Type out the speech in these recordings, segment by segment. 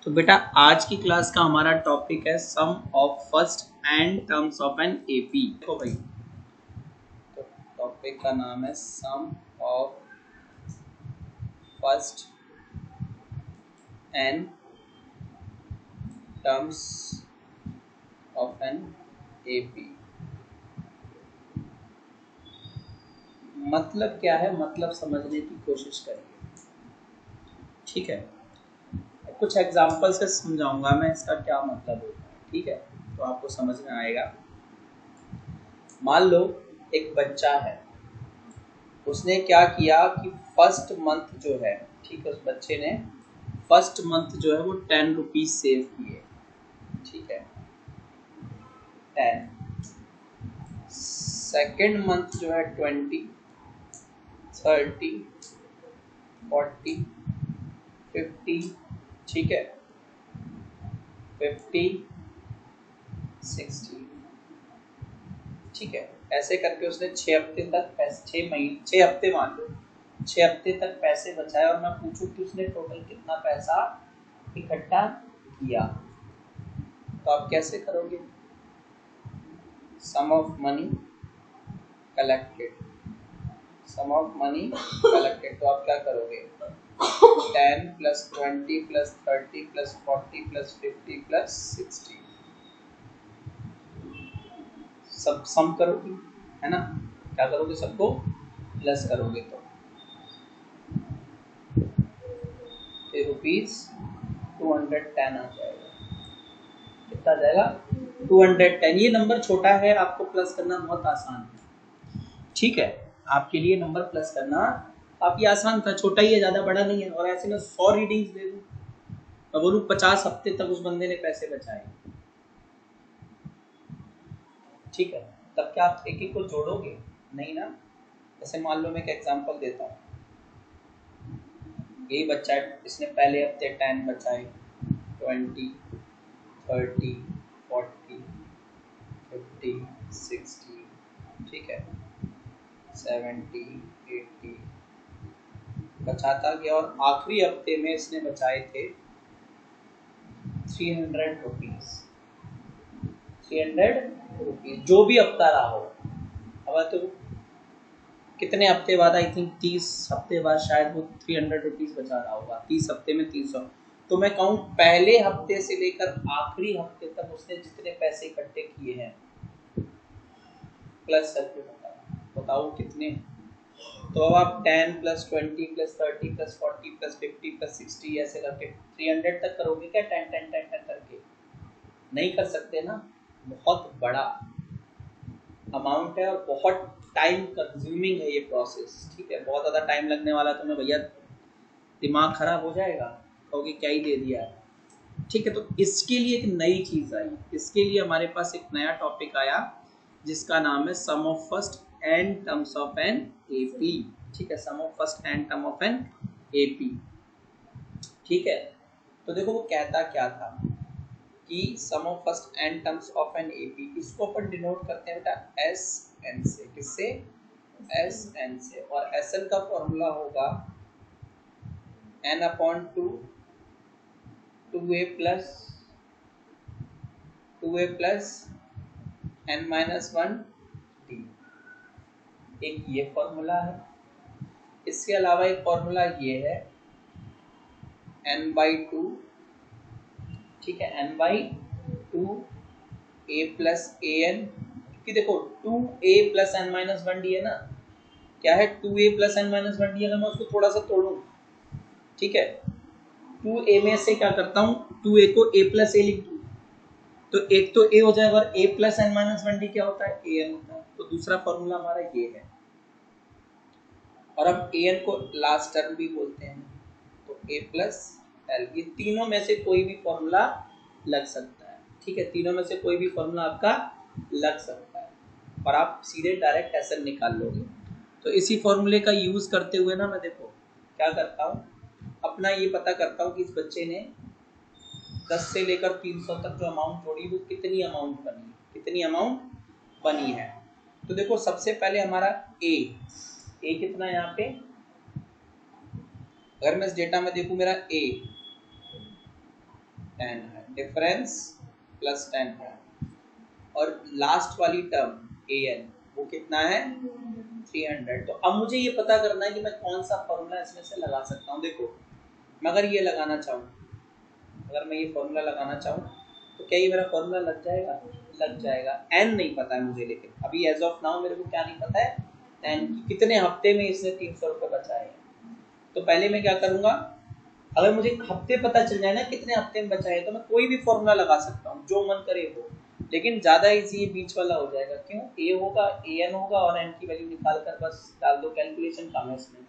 तो बेटा आज की क्लास का हमारा टॉपिक है sum of first and terms of N AP. देखो भाई, तो टॉपिक का नाम है sum of first and terms of N AP. मतलब क्या है, मतलब समझने की कोशिश करिए। ठीक है, कुछ एग्जाम्पल से समझाऊंगा मैं इसका क्या मतलब होता है। ठीक है, तो आपको समझ में आएगा। मान लो एक बच्चा है, उसने क्या किया कि फर्स्ट मंथ जो है, ठीक है, उस बच्चे ने फर्स्ट मंथ जो है वो 10 रुपीज सेव किए। ठीक है, 10। सेकेंड मंथ जो है 20, 30, 40, 50, ठीक है, 50, 60, ठीक है। ऐसे करके उसने 6 हफ्ते तक पैसे, 6 हफ्ते मान लो, 6 हफ्ते तक पैसे बचाए। और मैं पूछूं कि उसने टोटल कितना पैसा इकट्ठा किया, तो आप कैसे करोगे? Sum of money collected, sum of money collected, तो आप क्या करोगे? 10 plus 20 plus 30 plus 40 plus 50 plus 60, सब सम करोगे, है ना? क्या करोगे? सबको प्लस करोगे तो रुपीज 210 आ जाएगा। कितना आ जाएगा? 210। ये नंबर छोटा है, आपको प्लस करना बहुत आसान है। ठीक है, आपके लिए नंबर प्लस करना काफी आसान था, छोटा ही है, ज्यादा बड़ा नहीं है। और ऐसे में 100 रीडिंग्स दे दूं, मैं बोलूं 50 हफ्ते तक उस बंदे ने पैसे बचाए। ठीक है, तब क्या आप एक एक को जोड़ोगे? नहीं ना। जैसे मान लो मैं एक एग्जांपल देता हूँ, यही बच्चा है, इसने पहले हफ्ते 10 बचाए, 20, 30, 40, 50, 60, ठीक है, 70, 80 बचाता गया। और आखिरी हफ्ते में इसने बचाए थे 300 रुपीज। 300 रुपीज, जो भी हफ्ता रहा हो। अब तो कितने हफ्ते बाद, आई थिंक 30 हफ्ते बाद शायद वो 300 रुपीज बचा रहा होगा। 30 हफ्ते में 300, तो मैं कहूँ पहले हफ्ते से लेकर आखिरी हफ्ते तक उसने जितने पैसे इकट्ठे किए हैं, प्लस करके बताओ कितने। तो अब आप 10 plus 20 plus 30 plus 40 plus 50 plus 60 ऐसे करके 300 तक करोगे क्या? 10 10 10 10 करके नहीं कर सकते ना, बहुत बड़ा अमाउंट है और बहुत टाइम कंज्यूमिंग है ये प्रोसेस। ठीक है, बहुत ज़्यादा टाइम लगने वाला, तो मैं भैया दिमाग खराब हो जाएगा, कहोगे क्या ही दे दिया। ठीक है, तो इसके लिए एक नई चीज़ आई, इसके लिए हमारे पास एक नया टॉपिक आया जिसका नाम है sum of first and terms of N AP. ठीक है, sum of first and term of N AP. ठीक है, तो देखो वो कहता क्या था कि sum of first and terms of N AP, इसको अपन डिनोट करते हैं बेटा एस एन से। किससे? एस एन से। और एस एन का फॉर्मूला होगा N upon 2, 2a plus N minus 1 D. एक ये फॉर्मूला है। इसके अलावा एक फॉर्मूला ये है n/2, ठीक है, n/2 a plus A N. क्योंकि देखो 2a plus N minus 1 D है ना, क्या है? 2a plus N minus 1 D. अगर मैं उसको थोड़ा सा तोड़ूं, ठीक है, 2a में से क्या करता हूँ, 2a को a प्लस ए लिख दूँ, तो एक तो a हो जाएगा, और a plus N minus 1 D क्या होता है? an होता है। तो दूसरा फॉर्मूला हमारा ये है। और अब an को लास्ट टर्म भी बोलते हैं, तो a प्लस एल। ये तीनों में से कोई भी फॉर्मूला लग सकता है। ठीक है, तीनों में से कोई भी फॉर्मूला आपका लग सकता है और आप सीधे डायरेक्ट एसएन निकाल लोगे। तो इसी फॉर्मूले का यूज करते हुए ना, मैं देखो क्या करता हूँ, अपना ये पता करता हूँ कि इस बच्चे ने 10 से लेकर 300 तक जो अमाउंट जोड़ी वो कितनी अमाउंट बनी, कितनी अमाउंट बनी है। तो देखो सबसे पहले हमारा ए कितना है यहाँ पे, अगर मैं इस डेटा में देखूं, मेरा ए 10 है, डिफरेंस प्लस 10 है, और लास्ट वाली टर्म an वो कितना है 300। तो अब मुझे ये पता करना है कि मैं कौन सा फॉर्मूला इसमें से लगा सकता हूँ। देखो मैं अगर ये लगाना चाहूँ, अगर मैं ये फॉर्मूला लगाना चाहूँ तो क्या ये मेरा फॉर्मूला लग जाएगा? लग जाएगा। n नहीं पता है मुझे, लेकिन अभी एज ऑफ नाउ मेरे को क्या नहीं पता है, n कितने हफ्ते में इसने 300 रुपये बचाए। तो पहले मैं क्या करूँगा, अगर मुझे हफ्ते पता चल जाए ना कितने हफ्ते में बचाए, तो मैं कोई भी फॉर्मूला लगा सकता हूँ जो मन करे वो, लेकिन ज्यादा इजी ये बीच वाला हो जाएगा। क्यों? a होगा, an होगा, और n की वैल्यू निकाल कर बस डाल दो, कैलकुलेशन काम है इसमें।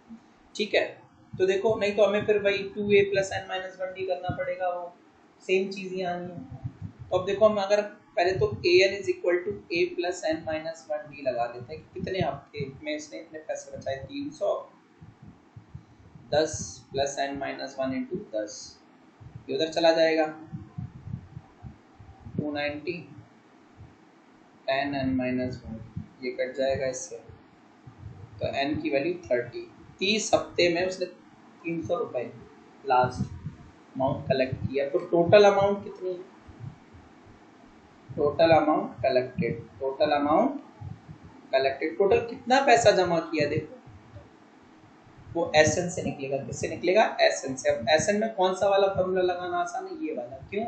ठीक है, तो देखो नहीं तो हमें फिर वही 2a + n-1d करना पड़ेगा, वो सेम चीज ही आनी है। तो अब देखो हम अगर पहले तो an = a + n-1d लगा देते हैं कि कितने हफ्ते में इसने इतने पैसे बचाए, 300, 10 + n-1 × 10, ये उधर चला जाएगा 290, 10 n-1 ये कट जाएगा इससे, तो n की वैल्यू 30। 30 हफ्ते में उसने 300 रुपए लास्ट अमाउंट कलेक्ट किया। तो टोटल अमाउंट कितनी है? Total amount collected, total amount collected, total कितना पैसा जमा किया देखो, वो एसएन से निकलेगा। किससे निकलेगा? एसएन से। अब एसएन में कौन सा वाला फॉर्मूला लगाना आसान है? ये वाला। क्यों?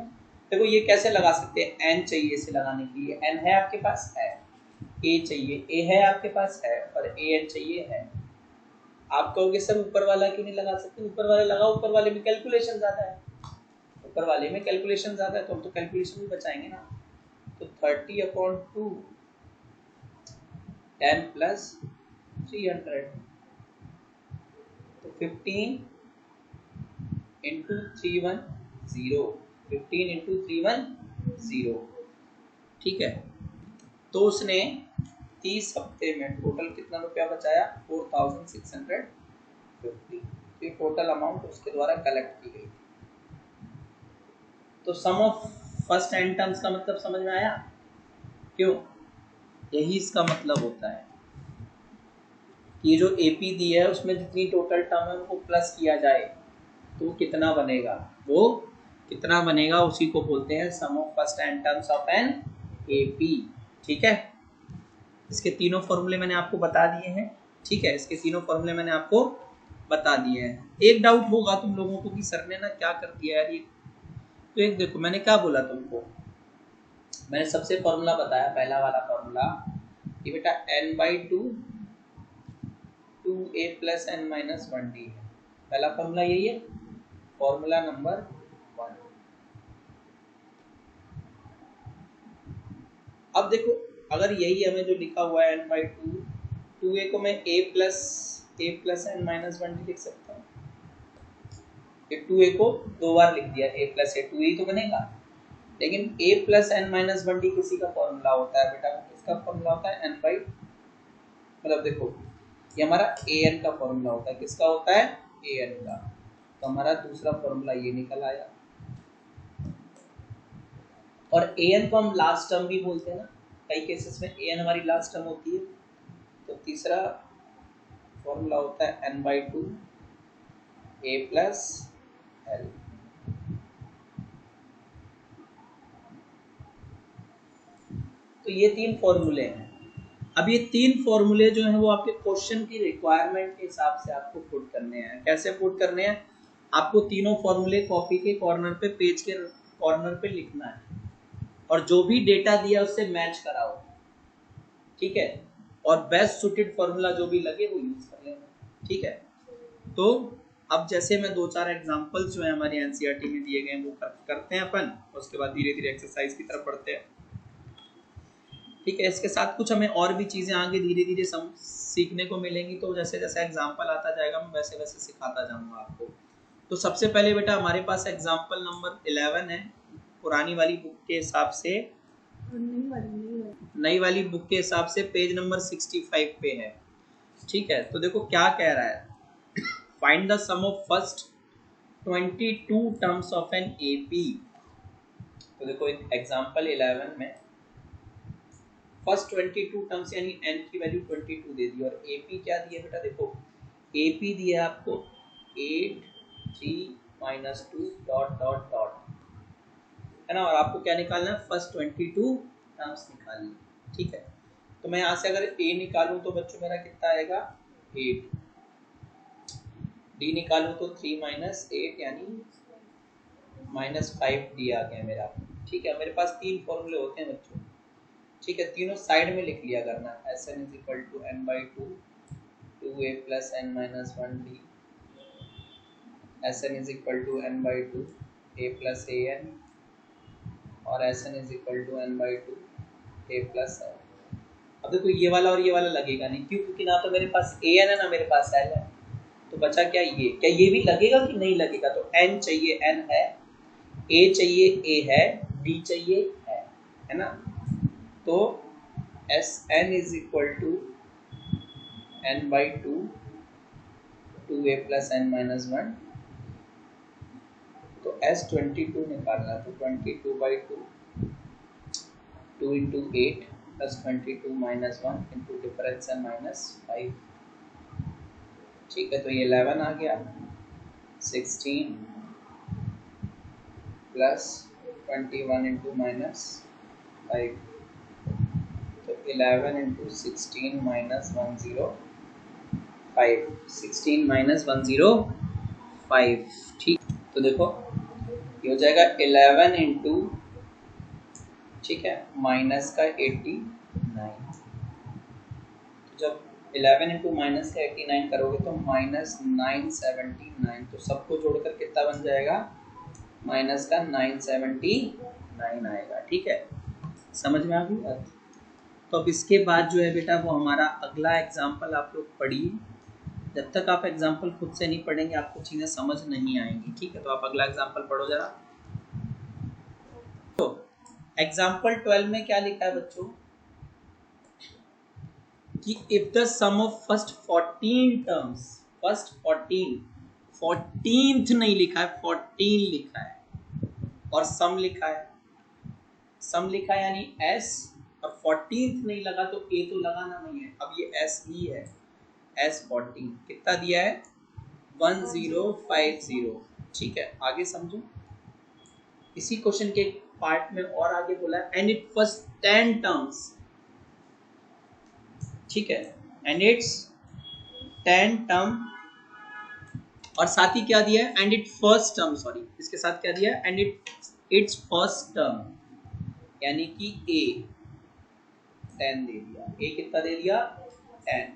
देखो ये कैसे लगा सकते हैं, एन चाहिए इसे लगाने के लिए, एन है आपके पास, है, ए चाहिए, ए है आपके पास, है, और ए एन चाहिए, है। आप कहोगे सर ऊपर वाला क्यों नहीं लगा सकते? ऊपर वाले लगाओ, ऊपर वाले में कैलकुलेशन ज्यादा है, ऊपर वाले में कैलकुलेशन ज्यादा है, तो हम तो कैलकुलेशन भी बचाएंगे ना। तो 30/2 10 + 300, तो 15 × 310, 15 × 310। ठीक है, तो उसने 30 हफ्ते में टोटल कितना रुपया बचाया? 4650। ये टोटल अमाउंट उसके द्वारा कलेक्ट की गई। तो sum of first and terms का मतलब समझ में आया? क्यों? यही इसका मतलब होता है कि ये जो एपी दी है उसमें जितनी टोटल टर्म है उनको प्लस किया जाए तो कितना बनेगा, वो कितना बनेगा उसी को बोलते हैं sum of first and terms of N AP. ठीक है, इसके तीनों फॉर्मूले मैंने आपको बता दिए हैं। ठीक है, इसके तीनों फॉर्मूले मैंने आपको बता दिए हैं। एक डाउट होगा तुम लोगों को कि सर ने ना क्या कर दिया यार ये, तो एक देखो मैंने क्या बोला तुमको, मैंने सबसे फॉर्मूला बताया, पहला वाला फॉर्मूला कि बेटा n/2 2a + n-1d है, पहला फॉर्मूला यही है, फॉर्मूला नंबर 1। अब देखो अगर यही हमें जो लिखा हुआ है n/2, 2a को मैं a + n-1d लिख सकता हूँ। ये 2a को दो बार लिख दिया, a + a 2a तो बनेगा, लेकिन a + n-1d किसी का फॉर्मूला होता है बेटा, किसका फॉर्मूला होता है? n/, मतलब देखो ये हमारा an का फॉर्मूला होता है, किसका होता है? an का। तो हमारा दूसरा फॉर्मूला ये निकल आया, और an को हम लास्ट टर्म भी बोलते हैं ना, कई केसेस में an हमारी लास्ट टर्म होती है। तो तीसरा फॉर्मूला होता है n/2 a + l। तो ये तीन फॉर्मूले हैं। अब ये तीन फॉर्मूले जो हैं वो आपके क्वेश्चन की रिक्वायरमेंट के हिसाब से आपको पुट करने हैं। कैसे पुट करने हैं? आपको तीनों फॉर्मूले कॉपी के कॉर्नर पे, पेज के कॉर्नर पे लिखना है, और जो भी डेटा दिया उससे मैच कराओ। ठीक है, और बेस्ट सुटेड फॉर्मूला जो भी लगे वो यूज कर लेना। ठीक है, तो अब जैसे मैं 2-4 एग्जांपल्स जो है हमारी एनसीईआरटी में दिए गए वो करते हैं अपन, उसके बाद धीरे धीरे एक्सरसाइज की तरफ बढ़ते हैं। ठीक है, इसके साथ कुछ हमें और भी चीज़ें आगे धीरे धीरे सीखने को मिलेंगी, तो जैसे जैसे एग्जाम्पल आता जाएगा मैं वैसे वैसे सिखाता जाऊंगा आपको। तो सबसे पहले बेटा हमारे पास एग्जाम्पल नंबर 11 है, पुरानी वाली बुक के हिसाब से, नई वाली बुक के हिसाब से पेज नंबर 65 पे है। ठीक है, तो देखो क्या कह रहा है, find the sum of first 22 terms of N AP. तो देखो एग्जाम्पल 11 में फर्स्ट 22 टर्म्स यानी n की वैल्यू 22 दे दी, और AP क्या दिया बेटा, देखो AP दिया आपको 8 3 -2 ... ना, और आपको क्या निकालना है, फर्स्ट 22 टर्म्स निकालनी, ठीक है। तो मैं यहाँ से अगर a निकालूं तो बच्चों मेरा कितना आएगा 8, d निकालूं तो 3 - 8 यानी -5d आ गया मेरा, ठीक है। मेरे पास 3 फॉर्मूले होते हैं बच्चों, ठीक है, तीनों साइड में लिख लिया करना। Sn = n/2 2a + n-1d, Sn = n/2 a + an, और Sn = n/2 a + n। अब देखो ये वाला और ये वाला लगेगा नहीं, क्यों? क्योंकि ना तो मेरे पास an है ना मेरे पास l है, तो बचा क्या ये, क्या ये भी लगेगा कि नहीं लगेगा? तो n चाहिए, n है, a चाहिए, a है, d चाहिए, है ना। तो Sn = n/2 2a + n-1, तो S22 निकालना, तो 22/2 2 × 8 + 22 - 1 × डिफरेंस है -5, ठीक है। तो ये 11 आ गया, 16 + 21 × -5, तो 11 × 16 - 105, 16 - 105, ठीक। तो देखो ये हो जाएगा 11 × ठीक है -89, जब 11 × -89 करोगे तो -979, तो सबको जोड़कर कितना बन जाएगा, -979 आएगा, ठीक है। समझ में आ गई बात? तो अब इसके बाद जो है बेटा वो हमारा अगला एग्जाम्पल आप लोग पढ़िए। जब तक आप एग्जाम्पल खुद से नहीं पढ़ेंगे आपको चीज़ें समझ नहीं आएंगी, ठीक है। तो आप अगला एग्जाम्पल पढ़ो जरा। तो एग्जाम्पल 12 में क्या लिखा है बच्चों कि if the sum of first 14 terms, first 14th नहीं लिखा है, 14 लिखा है, और सम लिखा है, सम लिखा है यानी s, और 14th नहीं लगा तो a तो लगाना नहीं है। अब ये s ही है, s14 कितना दिया है 1050, ठीक है। आगे समझो, इसी क्वेश्चन के पार्ट में और आगे बोला है एंड इट फर्स्ट 10 टर्म्स, ठीक है, एंड इट्स 10 टर्म, और साथ ही क्या दिया है and it first term, sorry इसके साथ क्या दिया है एंड इट्स फर्स्ट टर्म, यानी कि a 10 दे दिया, a कितना दे दिया 10।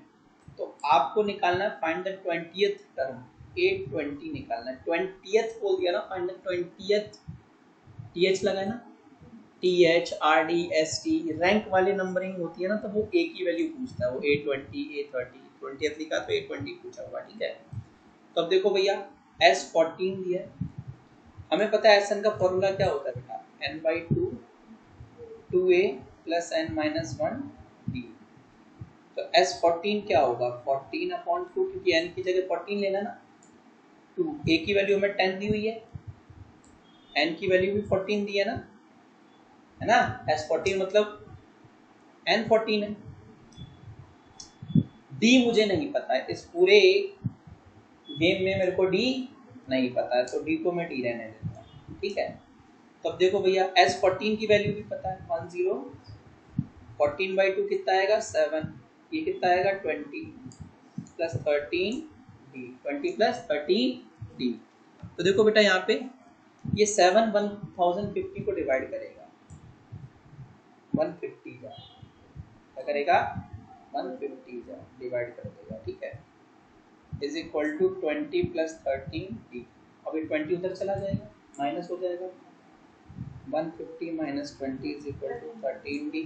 तो आपको निकालना है find the 20th term, a20 निकालना है, 20th बोल दिया ना, फाइंड द 20th, th लगा है ना, th rd st, रैंक वाले नंबरिंग होती है ना, तो वो a की वैल्यू पूछता है, वो a20 a30, 20th लिखा तो a20 पूछा होगा, ठीक है। तो अब देखो भैया s14 दिया है, हमें पता है Sn का फॉर्मूला क्या होता है बेटा, n/2 2a + n-1d, तो S14 क्या होगा 14/2, क्योंकि n की जगह 14 लेना ना, 2 a की वैल्यू हमें 10 दी हुई है, n की वैल्यू भी 14 दी है ना, S14 मतलब n14 है। d मुझे नहीं पता है, इस पूरे गेम में मेरे को d नहीं पता है, तो d को मैं d रहने देता हूँ, ठीक है। तो अब देखो भैया S14 की वैल्यू भी पता है 10, 14/2 कितना आएगा 7, ये कितना आएगा 20 + 13d, 20 + 13d। तो देखो बेटा यहाँ पे ये 7 1050 को डिवाइड करेगा, 150 जा क्या करेगा 150 जा डिवाइड कर देगा, ठीक है, इज इक्वल टू 20 + 13d। अभी 20 उधर चला जाएगा, माइनस हो जाएगा, 150 - 20 is equal to 13d,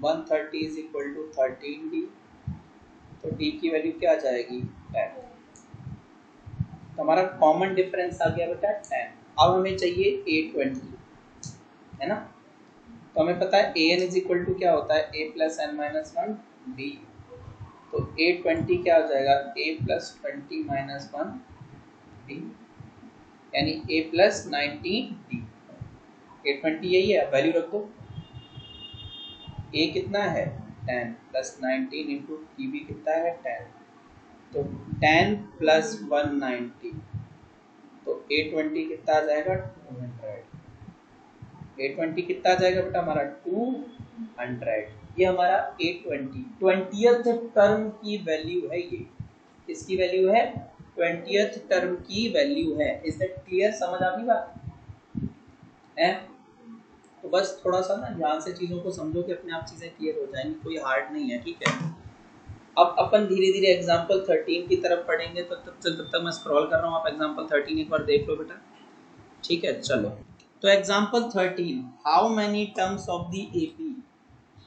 130 is equal to 13d, तो d की वैल्यू क्या आ जाएगी 10। तो हमारा कॉमन डिफरेंस आ गया बेटा 10। अब हमें चाहिए a20, है ना, तो हमें पता है an इज इक्वल टू क्या होता है a + n-1d, तो a20 क्या हो जाएगा a + 20 - 1d, यानी a + 19d, a20 यही है, वैल्यू रख दो, a कितना है 10 + 19 × d भी कितना है 10, तो 10 + 190, तो a20 कितना आ जाएगा 200, A20 कितना आ जाएगा बेटा हमारा 200। ये हमारा A20 20th टर्म की वैल्यू है। ये किसकी वैल्यू है? 20th टर्म की वैल्यू है। Is that clear? समझ आ गई बात है? तो बस थोड़ा सा ना ध्यान से चीजों को समझो कि अपने आप चीजें क्लियर हो जाएंगी, कोई हार्ड नहीं है, ठीक है। अब अपन धीरे धीरे एग्जांपल 13 की तरफ पढ़ेंगे, तो तब तक मैं स्क्रॉल कर रहा हूँ, आप एग्जांपल 13 एक बार देख लो बेटा, ठीक है। चलो तो example 13, how many terms of the AP.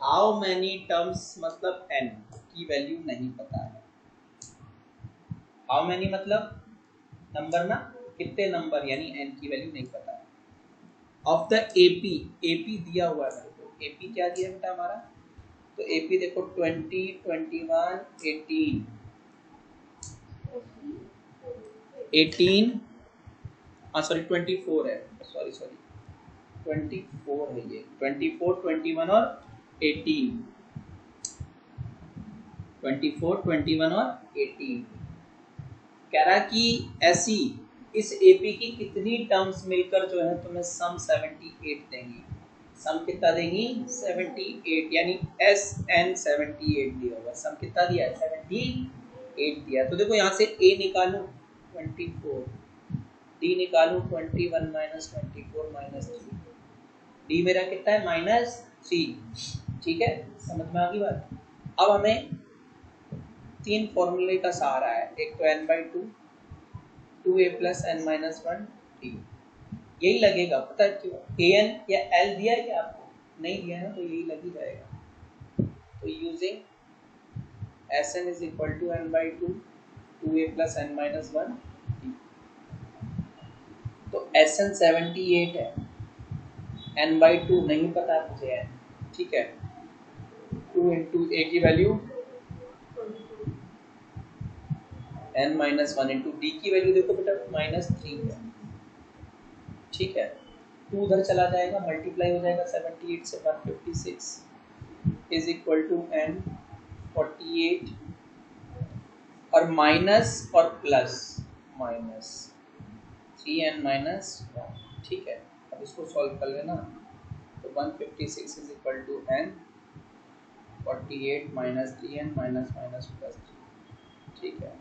How many terms मतलब n की वैल्यू नहीं पता है। हाउ मेनी मतलब नंबर ना, कितने नंबर, यानी n की वैल्यू नहीं पता है। ऑफ द एपी, एपी दिया हुआ है, एपी क्या दिया बेटा हमारा, तो एपी देखो 20, 21, 18, सॉरी 24 है, सॉरी 24 है ये, 24, 21 और 18, 24, 21 और 18। कह रहा कि ऐसी इस एपी की कितनी टर्म्स मिलकर जो है तुम्हें सम 78 देंगी। सम कितना देंगी? 78, यानी SN 78 दिया होगा। सम कितना दिया है? 78 दिया। तो देखो यहाँ से A निकालूं 24, D निकालूं 21 माइनस 24 माइनस 3, D मेरा कितना है? -3, ठीक है, समझ में आ गई बात। अब हमें 3 फॉर्मूले का सहारा है, एक तो n/2, 2a + n-1 t, यही लगेगा। पता है क्यों? an या l दिया है क्या आपको? नहीं दिया है ना, तो यही लग ही जाएगा। तो using Sn = n/2, 2a + n-1 t। तो Sn 78 है, n/2 नहीं पता मुझे n, ठीक है। 2 × a की वैल्यू n-1 × d की वैल्यू देखो बेटा -3 है, ठीक है। 2 उधर चला जाएगा, मल्टीप्लाई हो जाएगा 78 से 156 = n 48, और माइनस और प्लस -3n-1, ठीक है। अब इसको सॉल्व कर लेना, तो 156 = n 48 -3n -+ 3, ठीक है।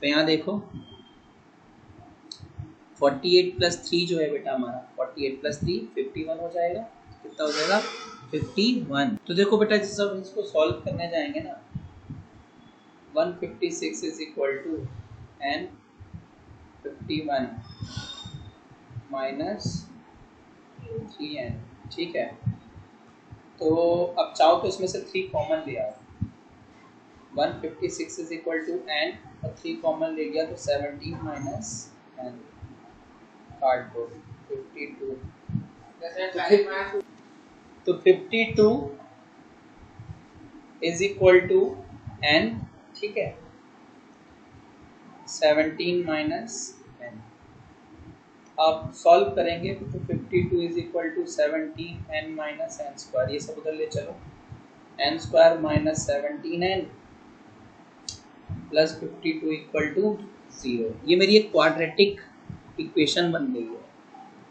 तो यहाँ देखो 48 + 3 जो है बेटा हमारा, 48 + 3 51 हो जाएगा। कितना हो जाएगा? 51। तो देखो बेटा जब इसको सॉल्व करने जाएंगे ना, 156 = n 51 -3n, ठीक है। तो अब चाहो तो इसमें से 3 कॉमन ले आओ। 156 = n और 3 कॉमन ले लिया तो 17 - n, काट दो 52। तो 52 = n, ठीक है, 17 - n। अब सॉल्व करेंगे तो 52 = 17n - n², ये सब उधर ले चलो, n² - 17n + 52 = 0। ये मेरी एक क्वाड्रेटिक इक्वेशन बन गई है।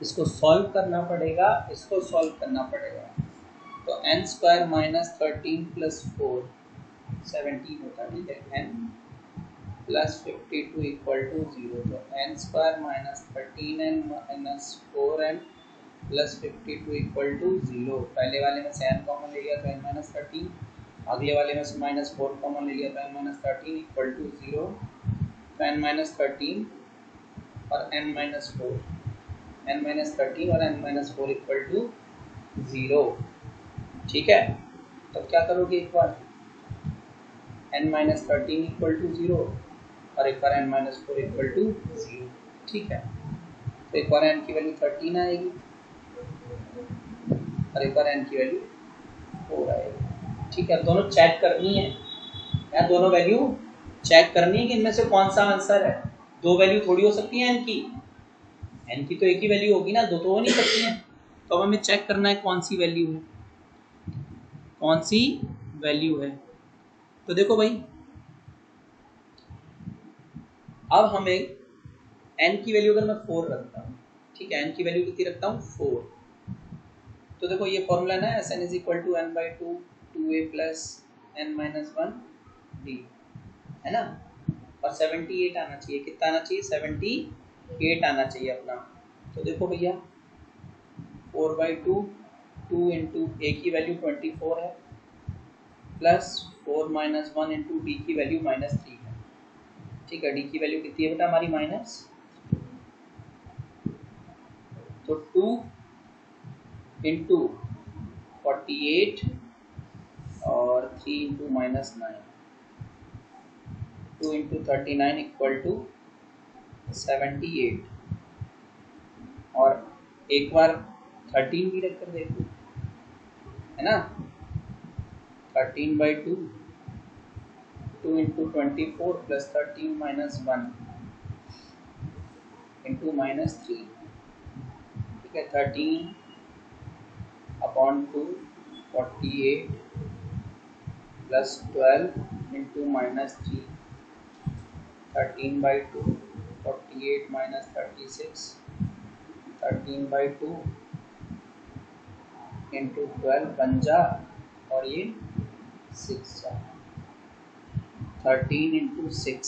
इसको सॉल्व करना पड़ेगा, इसको सॉल्व करना पड़ेगा। तो n² - 13 + 4 17 होता है, ठीक है। n + 52 = 0। तो n² - 13n - 4n + 52 = 0। पहले वाले में से n कॉमन ले लिया तो n - 13, अगले वाले में से -4 कॉमन ले लिया तो n - 13 = 0। तो n - 13 और n - 4, n - 13 और n - 4 = 0, ठीक है। तो क्या करोगे, एक बार n - 13 = 0 और एक बार n - 4 = 0, ठीक है। तो एक बार n की वैल्यू 13 आएगी और एक बार n की वैल्यू 4 आएगी, ठीक है। दोनों चेक करनी है, या दोनों वैल्यू चेक करनी है कि इनमें से कौन सा आंसर है। दो वैल्यू थोड़ी हो सकती है n की तो एक ही वैल्यू होगी ना, दो तो हो नहीं सकती है। तो अब हमें चेक करना है कौन सी वैल्यू है, कौन सी वैल्यू है। तो देखो भाई, अब हमें n की वैल्यू अगर मैं 4 रखता हूँ ठीक है, n की वैल्यू कितनी रखता हूँ 4। तो देखो ये फॉर्मूला ना Sn is equal to n/2 2a plus n-1 d, है ना। और 78 आना चाहिए, कितना आना चाहिए 78 आना चाहिए अपना। तो देखो भैया 4/2 2 इंटू ए की वैल्यू 24 है प्लस 4 माइनस 1 इंटू डी की वैल्यू -3 है। ठीक है, डी की वैल्यू कितनी है बेटा हमारी माइनस, तो 2 इंटू 48 और 3 इंटू -9, 2 इंटू 39 इक्वल टू 78। और एक बार 13 भी रख कर देखो, है ना। 13/2 2 इंटू 24 प्लस 13 माइनस 1 इंटू -3, ठीक है। 13/2 48 प्लस 12 इंटू -3, 13/2 48 माइनस 36, 13/2 इंटू 12 बन जा, और ये 6 जा। 13 into 6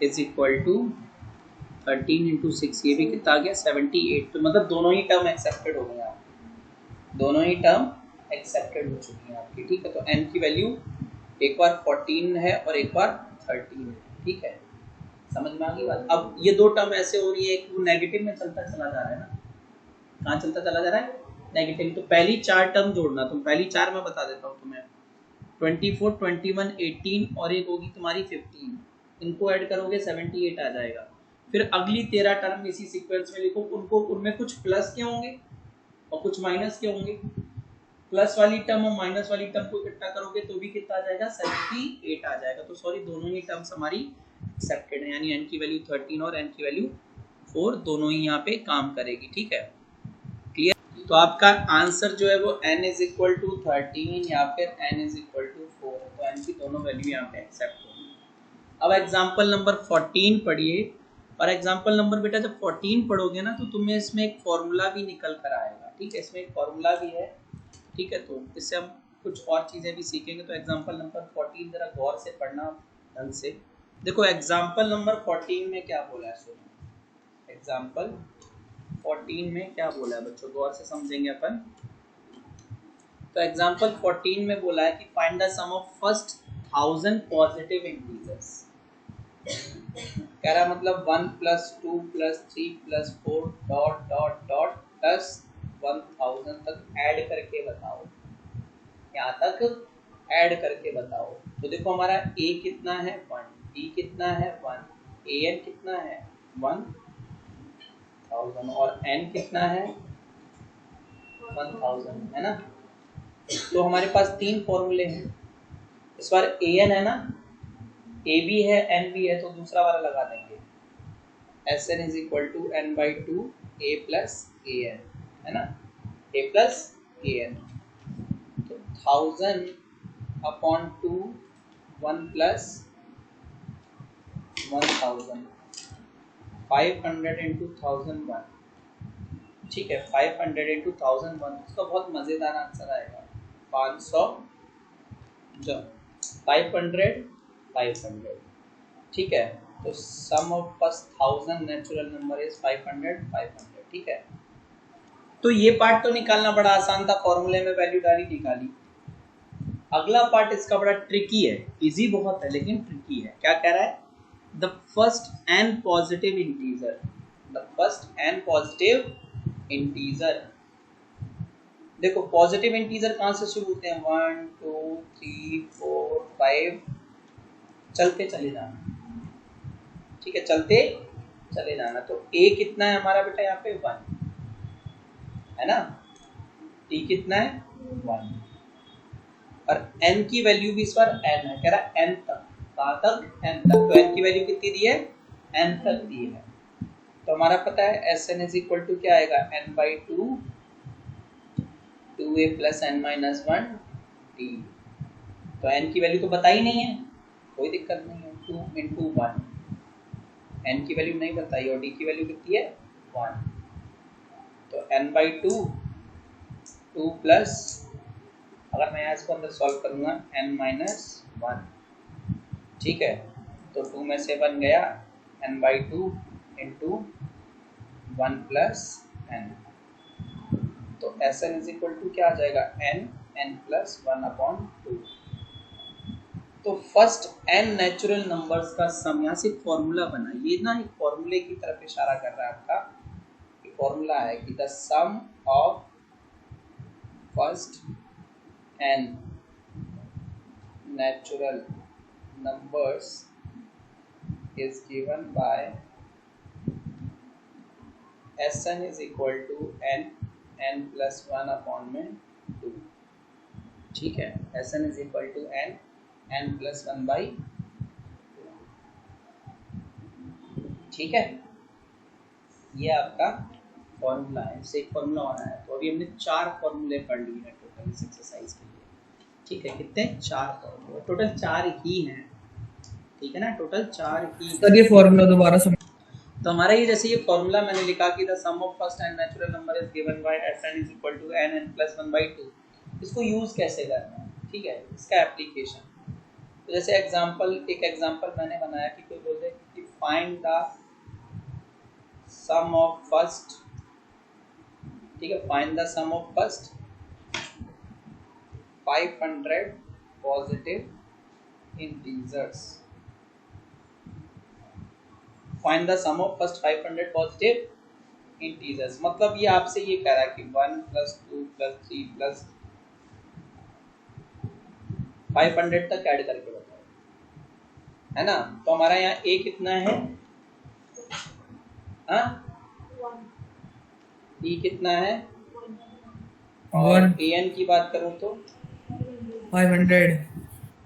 is equal to 13 into 6, ये भी कितना आ गया 78। तो मतलब दोनों ही टर्म एक्सेप्टेड हो गए आपके, दोनों ही टर्म एक्सेप्टेड हो चुकी हैं आपकी। ठीक है, तो n की वैल्यू एक बार 14 है और एक बार 13 है। ठीक है, समझ में आ गई बात। अब ये दो टर्म ऐसे हो रही है कि वो नेगेटिव में चलता चला जा रहा है ना, कहाँ चलता चला जा रहा है नेगेटिव। तो पहली 4 टर्म जोड़ना, तुम पहली 4 मैं बता देता हूँ तुम्हें, 24 21 18 और एक होगी तुम्हारी 15, इनको ऐड करोगे 78 आ जाएगा। फिर अगली 13 टर्म इसी सीक्वेंस में लिखो, उनको उनमें कुछ प्लस के होंगे और कुछ माइनस के होंगे। प्लस वाली टर्म और माइनस वाली टर्म को इकट्ठा करोगे तो भी कितना आ जाएगा 78 आ जाएगा। तो सॉरी, दोनों ही टर्म्स हमारी एक्सेप्टेड है, यानी n की वैल्यू 13 और n की वैल्यू 4 दोनों ही यहाँ पे काम करेगी। ठीक है, क्लियर। तो आपका आंसर जो है वो n इज इक्वल टू 13 या फिर n इज इक्वल टू 4, तो n की दोनों वैल्यू यहाँ पे एक्सेप्ट होगी। अब एग्जाम्पल नंबर 14 पढ़िए। और एग्जाम्पल नंबर बेटा जब 14 पढ़ोगे ना तो तुम्हें इसमें एक फॉर्मूला भी निकल कर आएगा। ठीक है, इसमें एक फॉर्मूला भी है। ठीक है, तो इससे हम कुछ और चीज़ें भी सीखेंगे। तो एग्जाम्पल नंबर 14 जरा गौर से पढ़ना ढंग से। देखो एग्जाम्पल नंबर 14 में क्या बोला है, सुनो। एग्जाम्पल 14 में क्या बोला है बच्चों, गौर से समझेंगे अपन। तो एग्जाम्पल 14 में बोला है कि find the sum of first 1000 positive integers. कह रहा मतलब 1 + 2 + 3 + 4 डॉट डॉट डॉट प्लस 1000 तक ऐड करके बताओ, यहाँ तक ऐड करके बताओ। तो देखो हमारा a कितना है 1, b कितना है 1, an कितना है 1000 और n कितना है 1000, है ना। तो हमारे पास 3 फॉर्मूले हैं। इस बार an है ना, a भी है n भी है, तो दूसरा वाला लगा देंगे। Sn is equal to n/2 a plus an, है ना, a प्लस an। तो 1000/2 1 प्लस 1000, 500 इंटू 1001। ठीक है, 500 इंटू 1001, उसका बहुत मज़ेदार आंसर आएगा 500 जब 500। ठीक है, तो sum of first 1000 natural number is 500। ठीक है, तो ये पार्ट तो निकालना बड़ा आसान था, फॉर्मूले में वैल्यू डाली निकाली। अगला पार्ट इसका बड़ा ट्रिकी है, इजी बहुत है लेकिन ट्रिकी है। क्या कह रहा है, the first n positive integer, the first n positive integer. देखो पॉजिटिव इंटीजर कहाँ से शुरू होते हैं, 1 2 3 4 5, चलते चले जाना। ठीक है, चलते चले जाना। तो a कितना है हमारा बेटा यहाँ पे 1, है ना, t कितना है 1, और n की वैल्यू भी इस बार n है। कह रहा n तक, कहाँ तक, n तक। तो n की वैल्यू कितनी दी है, n तक दी है। तो हमारा पता है Sn इज इक्वल टू क्या आएगा, n/2 2a plus n-1 d। तो n की वैल्यू तो बता ही नहीं है, कोई दिक्कत नहीं है, 2 इंटू 1, n की वैल्यू नहीं बताई, और d की वैल्यू कितनी है 1। तो n बाई टू प्लस, अगर मैं इसको अंदर सॉल्व करूंगा n माइनस 1, ठीक है। तो 2 में से 1 गया, n by two into 1 plus n। तो Sn इज इक्वल टू क्या आ जाएगा, n प्लस 1/2। तो फर्स्ट n नेचुरल नंबर्स का सम, यहाँ से फॉर्मूला बना, ये ना एक फॉर्मूले की तरफ इशारा कर रहा है आपका। फॉर्मूला है कि the sum of first n natural numbers is given by Sn is equal to n plus 1/2। ठीक है, Sn is equal to n plus 1/2। ठीक है, ये आपका फॉर्मूला है, इससे एक फॉर्मूला बना है। तो अभी हमने 4 फॉर्मूले पढ़ लिए हैं टोटल इस एक्सरसाइज के लिए। ठीक है, कितने, 4 फॉर्मूले, टोटल 4 ही हैं। ठीक है ना, टोटल 4 ही। सर ये फॉर्मूला दोबारा समझ। तो हमारा ये जैसे ये फॉर्मूला मैंने लिखा कि the sum of first and natural number is given by Sn is equal to n plus 1/2। इसको यूज कैसे करना है, ठीक है, इसका एप्लीकेशन। तो जैसे एक एग्जांपल मैंने बनाया कि कोई बोल दे कि find the sum of first, ठीक है, find the sum of first 500 positive integers. Find the sum of first 500 positive integers. मतलब ये आपसे ये कह रहा है कि 1 प्लस 2 प्लस 3 प्लस 500 तक ऐड करके बताओ, है ना। तो हमारा यहाँ a कितना है, हाँ, d कितना है, और an की बात करूं तो 500,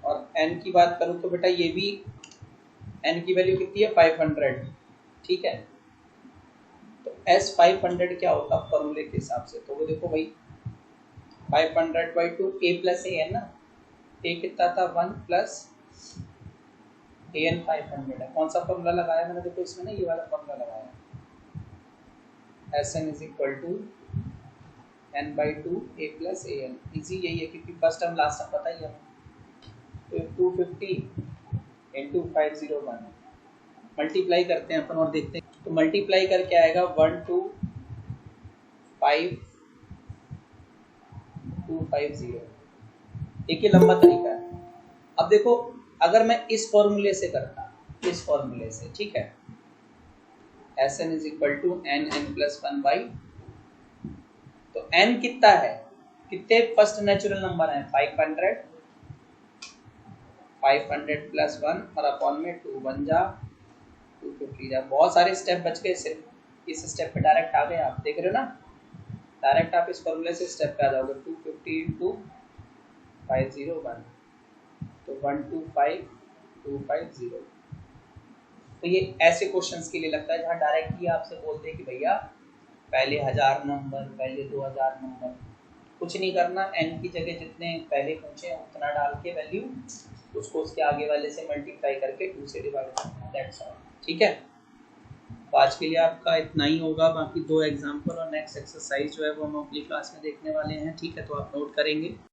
और n की बात करूं तो बेटा ये भी n की वैल्यू कितनी है, 500। ठीक है, तो s 500 क्या होता है फॉर्मूले के हिसाब से, तो वो देखो भाई 500/2 a प्लस a है ना। a कितना था, 1 प्लस an 500 है। कौन सा फॉर्मूला लगाया मैंने, देखो इसमें ना ये वाला फॉर्मूला लगाया, Sn is equal to n/2 a plus an। Easy यही है क्योंकि फर्स्ट टर्म लास्ट टर्म पता ही है। तो 250 इंटू 501 मल्टीप्लाई करते हैं अपन और देखते हैं। तो मल्टीप्लाई करके आएगा 125,250। एक ही लंबा तरीका है। अब देखो अगर मैं इस फॉर्मूले से करता, इस फॉर्मूले से, ठीक है, Sn is equal to n plus 1/, तो n कितना है, कितने फर्स्ट नेचुरल नंबर है, 500 प्लस 1 और अपॉन में 2 बन जा 250 जा। बहुत सारे स्टेप बच गए, सिर्फ इस स्टेप पे डायरेक्ट आ गए, आप देख रहे हो ना, डायरेक्ट आप इस फॉर्मूले से स्टेप पे आ जाओगे। 250 इंटू 501 तो 125250। तो ये ऐसे क्वेश्चंस के लिए लगता है जहाँ डायरेक्ट ही आपसे बोलते हैं कि भैया पहले 1000 नंबर, पहले 2000 नंबर, कुछ नहीं करना, n की जगह जितने पहले पूछे उतना डाल के वैल्यू उसको उसके आगे वाले से मल्टीप्लाई करके 2 से डिवाइड करना, दैट्स ऑल। ठीक है, तो आज के लिए आपका इतना ही होगा। बाकी 2 एग्जाम्पल और नेक्स्ट एक्सरसाइज जो है वो हम अगली क्लास में देखने वाले हैं। ठीक है, तो आप नोट करेंगे।